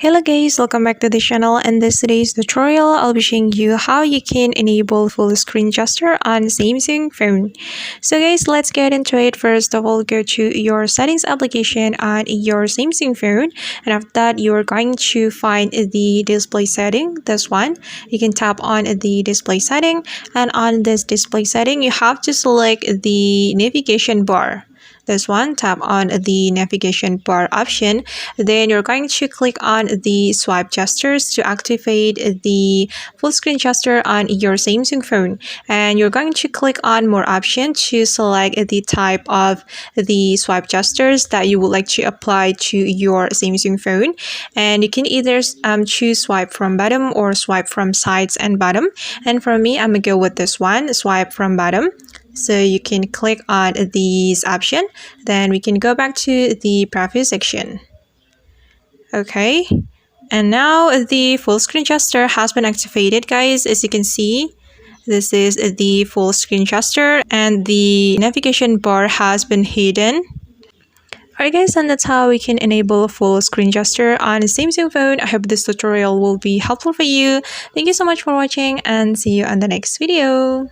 Hello guys, welcome back to the channel. In this today's tutorial, I'll be showing you how you can enable full screen gesture on Samsung phone. So guys, let's get into it. First of all, go to your settings application on your Samsung phone, and after that you're going to find the display setting, this one. You can tap on the display setting, and on this display setting you have to select the navigation bar. This one, tap on the navigation bar option. Then you're going to click on the swipe gestures to activate the full screen gesture on your Samsung phone. And you're going to click on more option to select the type of the swipe gestures that you would like to apply to your Samsung phone. And you can either choose swipe from bottom or swipe from sides and bottom. And for me, I'm gonna go with this one, swipe from bottom. So you can click on this option. Then we can go back to the preview section. Okay, and now the full screen gesture has been activated, guys. As you can see, this is the full screen gesture and the navigation bar has been hidden. Alright guys, and that's how we can enable full screen gesture on a Samsung phone. I hope this tutorial will be helpful for you. Thank you so much for watching and see you on the next video.